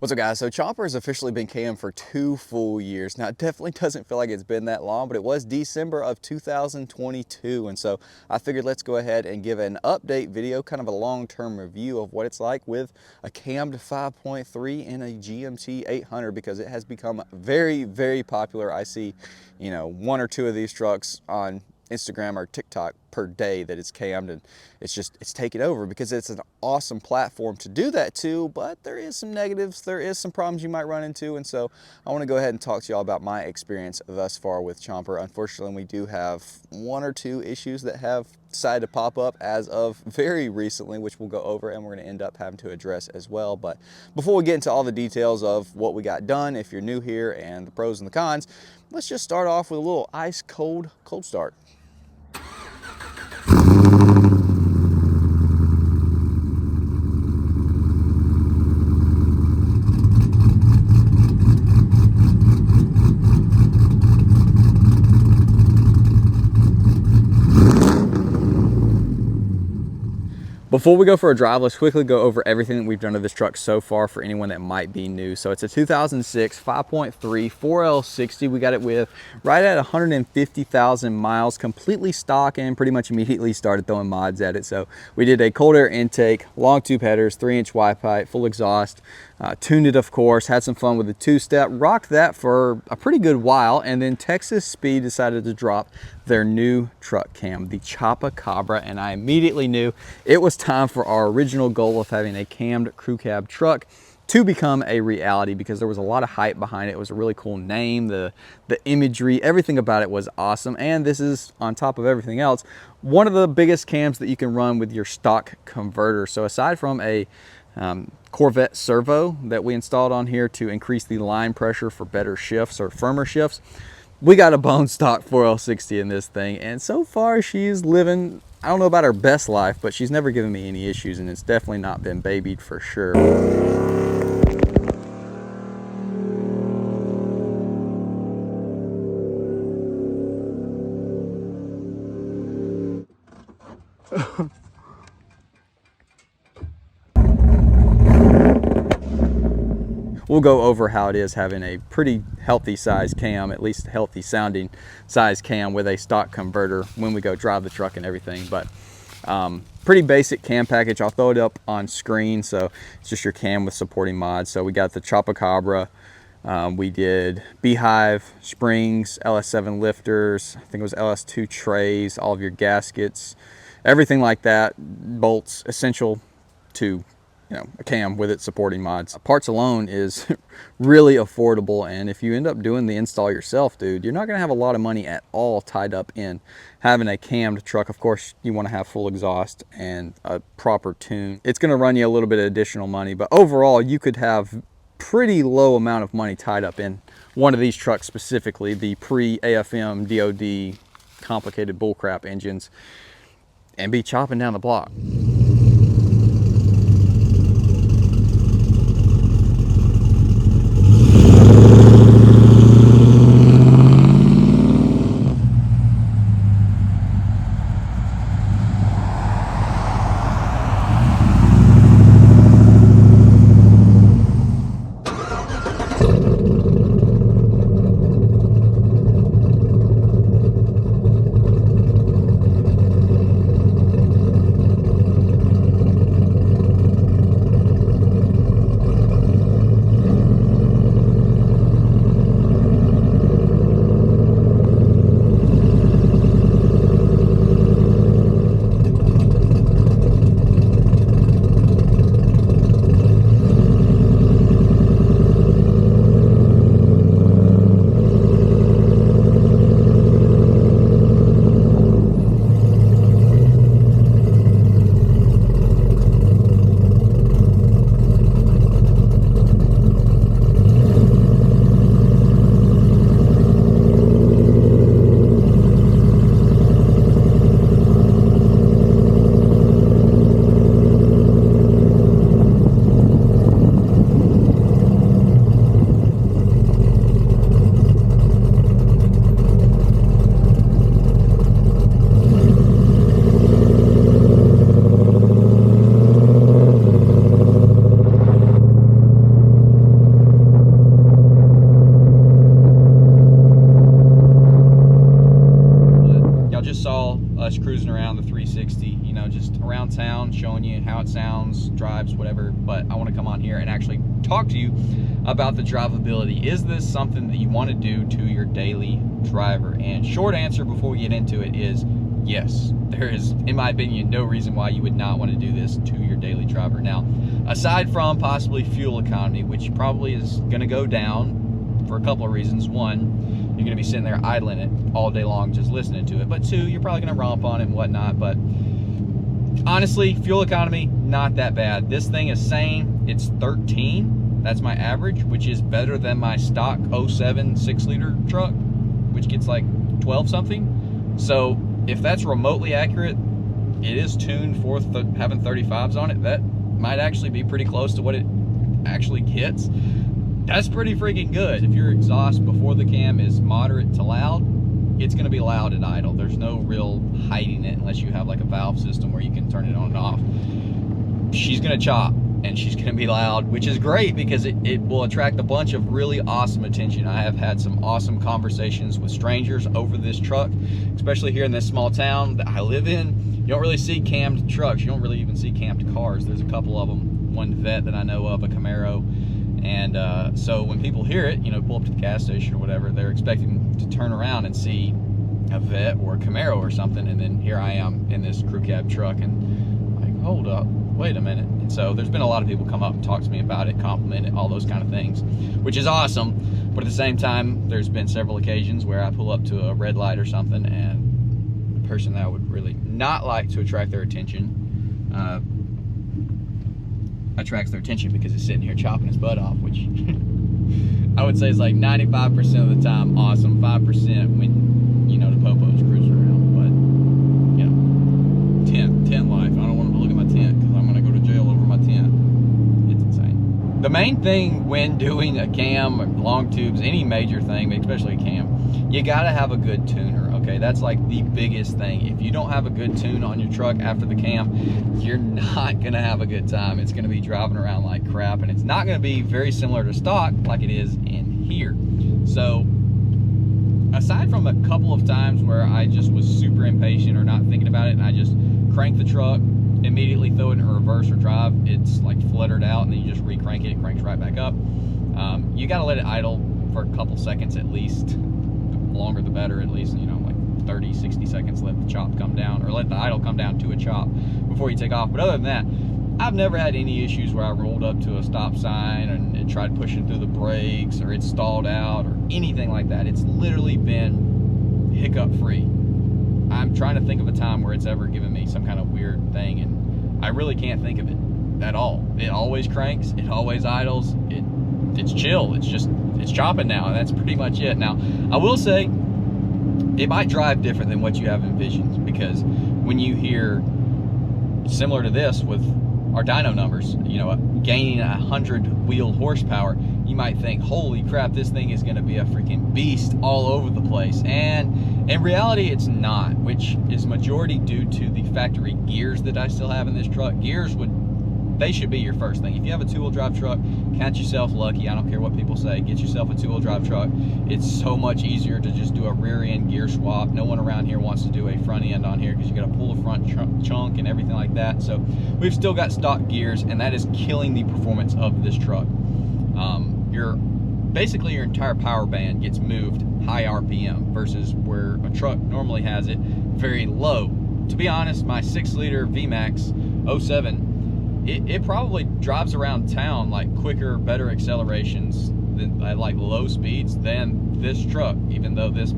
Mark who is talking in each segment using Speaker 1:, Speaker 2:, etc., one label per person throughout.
Speaker 1: What's up, guys? So Chomper has officially been cammed for 2 full years. Now, it definitely doesn't feel like it's been that long, but it was December of 2022. And so I figured let's go ahead and give an update video, kind of a long-term review of what it's like with a cammed 5.3 in a GMC 800, because it has become very, very popular. I see, you know, 1 or 2 of these trucks on Instagram or TikTok per day that it's cammed, and it's taken over because it's an awesome platform to do that too, but there is some negatives, there is some problems you might run into. And so I want to go ahead and talk to y'all about my experience thus far with Chomper. Unfortunately, we do have 1 or 2 issues that have decided to pop up as of very recently, which we'll go over and we're going to end up having to address as well. But before we get into all the details of what we got done, if you're new here, and the pros and the cons, let's just start off with a little ice cold start. Before we go for a drive, let's quickly go over everything that we've done to this truck so far for anyone that might be new. So it's a 2006 5.3 4L60. We got it with right at 150,000 miles, completely stock, and pretty much immediately started throwing mods at it. So we did a cold air intake, long tube headers, 3-inch wide pipe, full exhaust, tuned it, of course, had some fun with the 2-step, rocked that for a pretty good while, and then Texas Speed decided to drop their new truck cam, the Chopacabra, and I immediately knew it was time for our original goal of having a cammed crew cab truck to become a reality, because there was a lot of hype behind it. It was a really cool name, the imagery, everything about it was awesome. And this is, on top of everything else, one of the biggest cams that you can run with your stock converter. So aside from a Corvette servo that we installed on here to increase the line pressure for better shifts or firmer shifts, we got a bone stock 4L60 in this thing, and so far she's living, I don't know about her best life, but she's never given me any issues, and it's definitely not been babied for sure. We'll go over how it is having a pretty healthy size cam, at least healthy sounding size cam with a stock converter when we go drive the truck and everything. But pretty basic cam package. I'll throw it up on screen. So it's just your cam with supporting mods. So we got the Chopacabra. We did Beehive springs, LS7 lifters, I think it was LS2 trays, all of your gaskets, everything like that, bolts, essential to, you know, a cam with its supporting mods. Parts alone is really affordable, and if you end up doing the install yourself, dude, you're not gonna have a lot of money at all tied up in having a cammed truck. Of course, you want to have full exhaust and a proper tune. It's gonna run you a little bit of additional money, but overall you could have pretty low amount of money tied up in one of these trucks, specifically the pre-AFM DOD complicated bullcrap engines, and be chopping down the block. drives, whatever, but I want to come on here and actually talk to you about the drivability. Is this something that you want to do to your daily driver? And short answer before we get into it is yes. There is, in my opinion, no reason why you would not want to do this to your daily driver. Now, aside from possibly fuel economy, which probably is going to go down for a couple of reasons. One, you're going to be sitting there idling it all day long just listening to it. But two, you're probably going to romp on it and whatnot. But honestly, fuel economy, not that bad. This thing is saying it's 13. That's my average, which is better than my stock 07 6-liter truck, which gets like 12 something. So if that's remotely accurate, it is tuned for having 35s on it. That might actually be pretty close to what it actually hits. That's pretty freaking good. If your exhaust before the cam is moderate to loud, it's going to be loud at idle. There's no real hiding it unless you have like a valve system where you can turn it on and off. She's going to chop and she's going to be loud, which is great because it will attract a bunch of really awesome attention. I have had some awesome conversations with strangers over this truck, especially here in this small town that I live in. You don't really see cammed trucks. You don't really even see cammed cars. There's a couple of them. One Vet that I know of, a Camaro. And so when people hear it, you know, pull up to the gas station or whatever, they're expecting to turn around and see a Vet or a Camaro or something. And then here I am in this crew cab truck and like, hold up, wait a minute. And so there's been a lot of people come up and talk to me about it, compliment it, all those kind of things, which is awesome. But at the same time, there's been several occasions where I pull up to a red light or something and the person that I would really not like to attract their attention attracts their attention because it's sitting here chopping his butt off, which I would say is like 95% of the time awesome, 5% when, you know, the popo's cruising around. But, you know, tent life. I don't want them to look at my tent because I'm going to go to jail over my tent. It's insane. The main thing when doing a cam, or long tubes, any major thing, especially a cam, you got to have a good tuner. Okay, that's like the biggest thing. If you don't have a good tune on your truck after the cam, you're not gonna have a good time. It's gonna be driving around like crap, and it's not gonna be very similar to stock like it is in here. So aside from a couple of times where I just was super impatient or not thinking about it and I just crank the truck, immediately throw it in reverse or drive, it's like fluttered out and then you just re-crank it, it cranks right back up. You gotta let it idle for a couple seconds at least. The longer the better, at least, you know, like 30, 60 seconds, let the chop come down, or let the idle come down to a chop before you take off. But other than that, I've never had any issues where I rolled up to a stop sign and tried pushing through the brakes, or it stalled out, or anything like that. It's literally been hiccup free. I'm trying to think of a time where it's ever given me some kind of weird thing, and I really can't think of it at all. It always cranks, it always idles, it's chill, it's chopping now, and that's pretty much it. Now, I will say, it might drive different than what you have envisioned, because when you hear similar to this with our dyno numbers, you know, gaining 100 wheel horsepower, you might think, holy crap, this thing is going to be a freaking beast all over the place. And in reality, it's not, which is majority due to the factory gears that I still have in this truck. Gears they should be your first thing. If you have a 2-wheel drive truck, count yourself lucky. I don't care what people say. Get yourself a 2-wheel drive truck. It's so much easier to just do a rear end gear swap. No one around here wants to do a front end on here because you got to pull the front chunk and everything like that. So we've still got stock gears, and that is killing the performance of this truck. Basically your entire power band gets moved high RPM versus where a truck normally has it very low. To be honest, my 6-liter VMAX 07, it probably drives around town like quicker, better accelerations than at like low speeds than this truck, even though this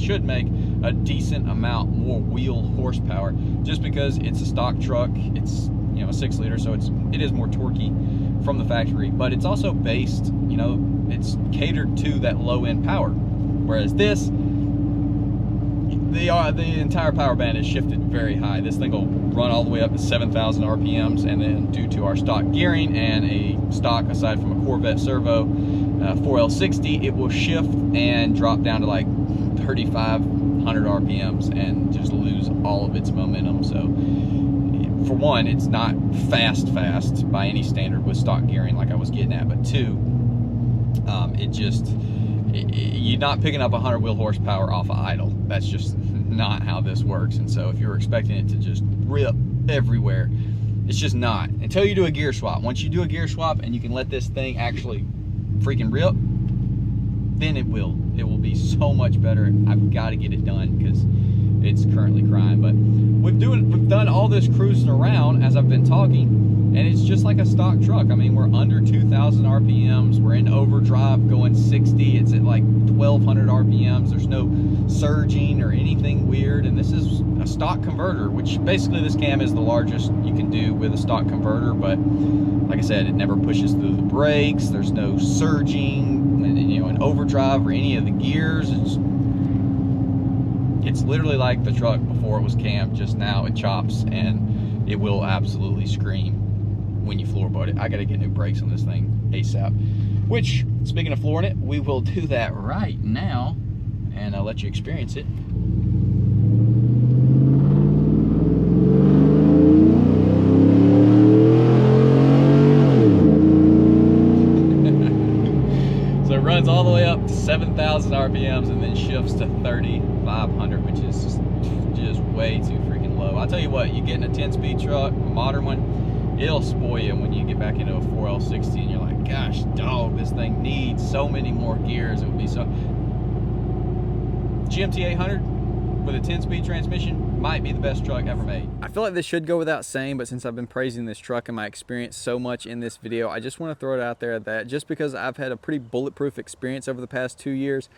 Speaker 1: should make a decent amount more wheel horsepower, just because it's a stock truck. It's, you know, a 6-liter, so it is more torquey from the factory, but it's also based, you know, it's catered to that low end power, whereas this, the entire power band is shifted very high. This thing will run all the way up to 7,000 RPMs, and then due to our stock gearing and a stock, aside from a Corvette servo, 4L60, it will shift and drop down to like 3,500 RPMs and just lose all of its momentum. So for one, it's not fast by any standard with stock gearing like I was getting at, but two, you're not picking up 100 wheel horsepower off of idle. That's just not how this works. And so if you're expecting it to just rip everywhere, It's just not. Until you do a gear swap. Once you do a gear swap and you can let this thing actually freaking rip, then it will be so much better. I've got to get it done because it's currently crying. But we've done all this cruising around as I've been talking, and it's just like a stock truck. I mean, we're under 2,000 RPMs. We're in overdrive going 60. It's at like 1,200 RPMs. There's no surging or anything weird. And this is a stock converter, which basically this cam is the largest you can do with a stock converter. But like I said, it never pushes through the brakes. There's no surging, you know, in overdrive or any of the gears. It's literally like the truck before it was cammed, just now it chops, and it will absolutely scream when you floorboard it. I gotta get new brakes on this thing ASAP. Which, speaking of flooring it, we will do that right now, and I'll let you experience it. So it runs all the way up to 7,000 RPMs and then shifts to 3,500, which is just way too freaking low. I'll tell you what, you get in a 10-speed truck, a modern one, it'll spoil you when you get back into a 4L60 and you're like, gosh, dog, this thing needs so many more gears. It would be so... GMT 800 with a 10-speed transmission might be the best truck ever made. I feel like this should go without saying, but since I've been praising this truck and my experience so much in this video, I just want to throw it out there that just because I've had a pretty bulletproof experience over the past 2 years,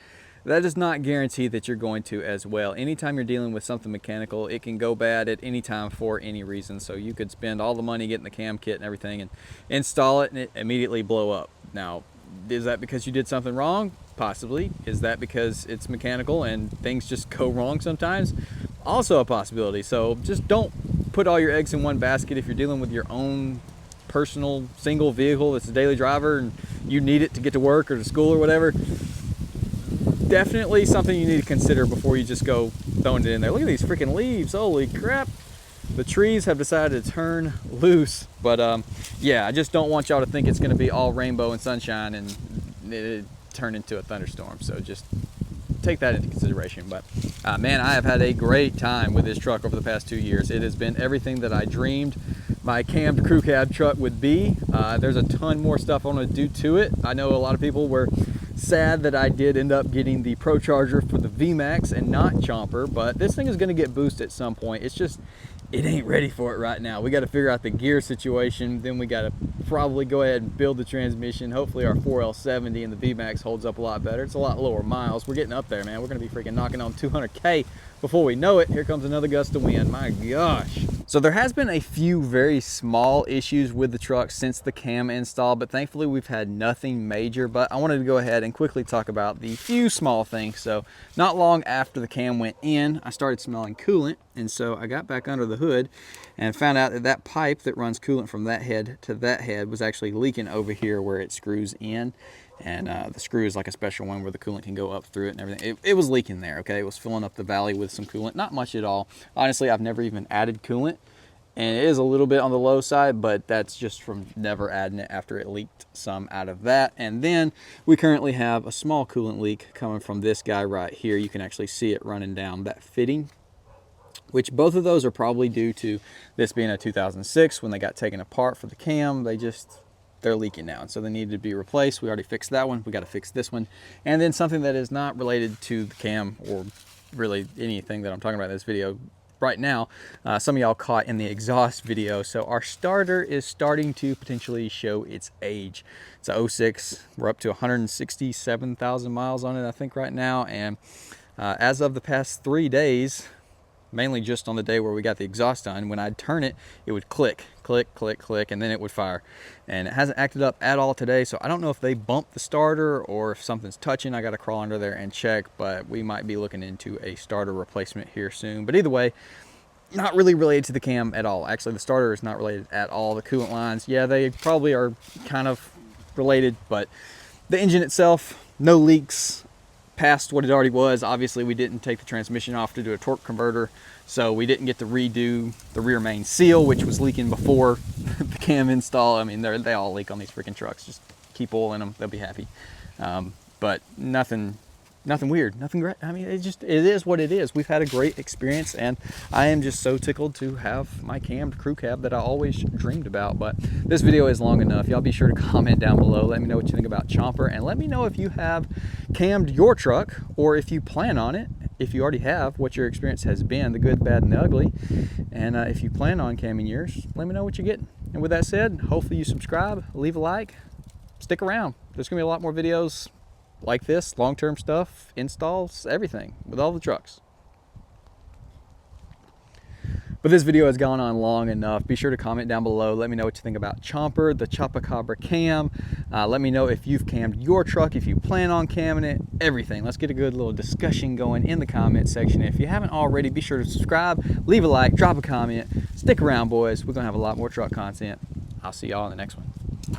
Speaker 1: that does not guarantee that you're going to as well. Anytime you're dealing with something mechanical, it can go bad at any time for any reason. So you could spend all the money getting the cam kit and everything and install it and it immediately blow up. Now, is that because you did something wrong? Possibly. Is that because it's mechanical and things just go wrong sometimes? Also a possibility. So just don't put all your eggs in one basket. If you're dealing with your own personal single vehicle that's a daily driver and you need it to get to work or to school or whatever, definitely something you need to consider before you just go throwing it in there. Look at these freaking leaves. Holy crap. The trees have decided to turn loose. But yeah, I just don't want y'all to think it's going to be all rainbow and sunshine and it turn into a thunderstorm. So just take that into consideration. But man, I have had a great time with this truck over the past 2 years. It has been everything that I dreamed my cammed crew cab truck would be. There's a ton more stuff I want to do to it. I know a lot of people were sad that I did end up getting the Pro Charger for the VMAX and not Chomper, but this thing is going to get boosted at some point. It's just, it ain't ready for it right now. We got to figure out the gear situation, then we got to probably go ahead and build the transmission. Hopefully our 4L70 and the VMAX holds up a lot better. It's a lot lower miles. We're getting up there, man. We're going to be freaking knocking on 200K before we know it. Here comes another gust of wind. My gosh. So there has been a few very small issues with the truck since the cam install, but thankfully we've had nothing major. But I wanted to go ahead and quickly talk about the few small things. So not long after the cam went in, I started smelling coolant, and so I got back under the hood and found out that that pipe that runs coolant from that head to that head was actually leaking over here where it screws in. And the screw is like a special one where the coolant can go up through it and everything. It was leaking there, okay? It was filling up the valley with some coolant. Not much at all. Honestly, I've never even added coolant. And it is a little bit on the low side, but that's just from never adding it after it leaked some out of that. And then we currently have a small coolant leak coming from this guy right here. You can actually see it running down that fitting, which both of those are probably due to this being a 2006 when they got taken apart for the cam. They're leaking now, and so they needed to be replaced. We already fixed that one. We got to fix this one. And then something that is not related to the cam or really anything that I'm talking about in this video right now, some of y'all caught in the exhaust video. So our starter is starting to potentially show its age. It's a 06. We're up to 167,000 miles on it, I think, right now. And as of the past 3 days, mainly just on the day where we got the exhaust done, when I'd turn it, it would click, click, click, click, and then it would fire. And it hasn't acted up at all today, so I don't know if they bumped the starter or if something's touching. I got to crawl under there and check, but we might be looking into a starter replacement here soon. But either way, not really related to the cam at all. Actually, the starter is not related at all. The coolant lines, yeah, they probably are kind of related, but the engine itself, no leaks past what it already was. Obviously, we didn't take the transmission off to do a torque converter, so we didn't get to redo the rear main seal, which was leaking before the cam install. I mean, they all leak on these freaking trucks. Just keep oiling them, they'll be happy. But nothing Nothing weird, nothing great. I mean, it is what it is. We've had a great experience, and I am just so tickled to have my cammed crew cab that I always dreamed about. But this video is long enough. Y'all be sure to comment down below. Let me know what you think about Chomper, and let me know if you have cammed your truck, or if you plan on it. If you already have, what your experience has been, the good, bad, and the ugly. And if you plan on camming yours, let me know what you're getting. And with that said, hopefully you subscribe, leave a like, stick around. There's gonna be a lot more videos like this, long-term stuff, installs, everything with all the trucks. But this video has gone on long enough. Be sure to comment down below. Let me know what you think about Chomper, the Chopacabra cam. Let me know if you've cammed your truck, if you plan on camming it, everything. Let's get a good little discussion going in the comment section. If you haven't already, be sure to subscribe, leave a like, drop a comment. Stick around, boys. We're gonna have a lot more truck content. I'll see y'all in the next one.